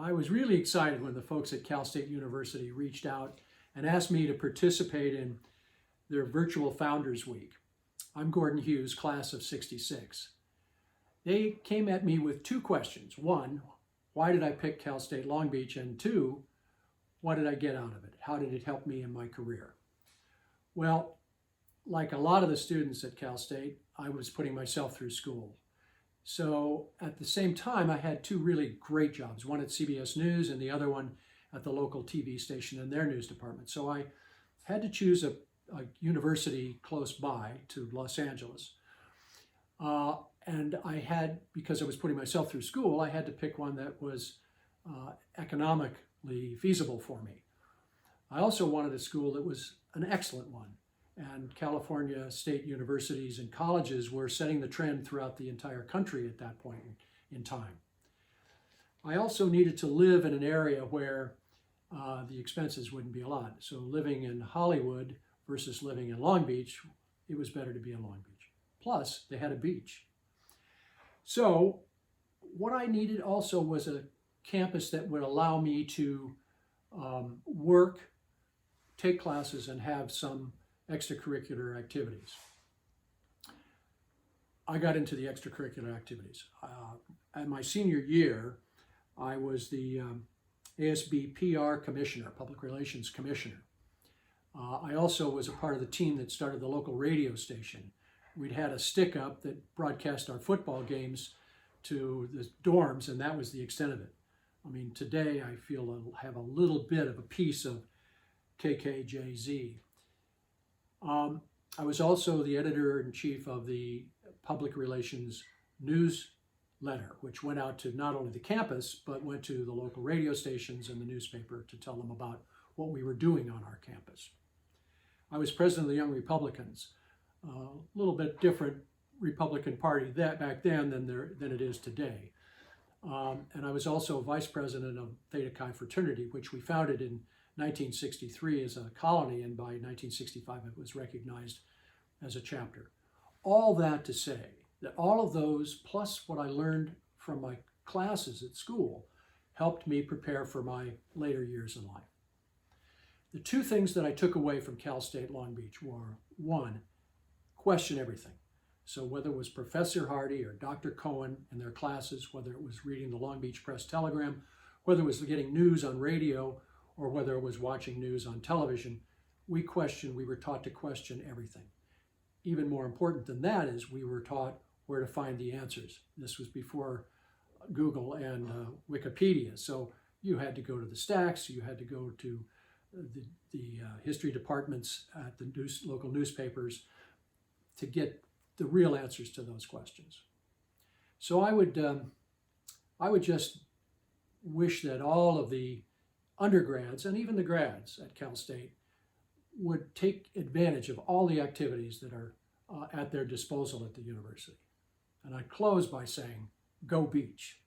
I was really excited when the folks at Cal State University reached out and asked me to participate in their virtual Founders Week. I'm Gordon Hughes, class of '66. They came at me with two questions. One, why did I pick Cal State Long Beach? And two, what did I get out of it? How did it help me in my career? Well, like a lot of the students at Cal State, I was putting myself through school. So at the same time, I had two really great jobs, one at CBS News and the other one at the local TV station in their news department. So I had to choose a university close by to Los Angeles. And I had, because I was putting myself through school, I had to pick one that was economically feasible for me. I also wanted a school that was an excellent one. And California state universities and colleges were setting the trend throughout the entire country at that point in time. I also needed to live in an area where the expenses wouldn't be a lot. So living in Hollywood versus living in Long Beach, it was better to be in Long Beach. Plus, they had a beach. So what I needed also was a campus that would allow me to work, take classes, and have some extracurricular activities. I got into the extracurricular activities. At my senior year, I was the ASB PR commissioner, public relations commissioner. I also was a part of the team that started the local radio station. We'd had a stick up that broadcast our football games to the dorms, and that was the extent of it. I mean, today I feel I'll have a little bit of a piece of KKJZ. I was also the editor-in-chief of the public relations newsletter, which went out to not only the campus, but went to the local radio stations and the newspaper to tell them about what we were doing on our campus. I was president of the Young Republicans, a little bit different Republican Party back then than it is today. And I was also vice president of Theta Chi fraternity, which we founded in 1963 as a colony, and by 1965 it was recognized as a chapter. All that to say that all of those, plus what I learned from my classes at school, helped me prepare for my later years in life. The two things that I took away from Cal State Long Beach were, one, question everything. So whether it was Professor Hardy or Dr. Cohen in their classes, whether it was reading the Long Beach Press Telegram, whether it was getting news on radio, or whether it was watching news on television, we were taught to question everything. Even more important than that is we were taught where to find the answers. This was before Google and Wikipedia, so you had to go to the stacks, you had to go to the history departments at the local newspapers to get the real answers to those questions. So I would just wish that all of the undergrads and even the grads at Cal State would take advantage of all the activities that are at their disposal at the university. And I close by saying, go Beach.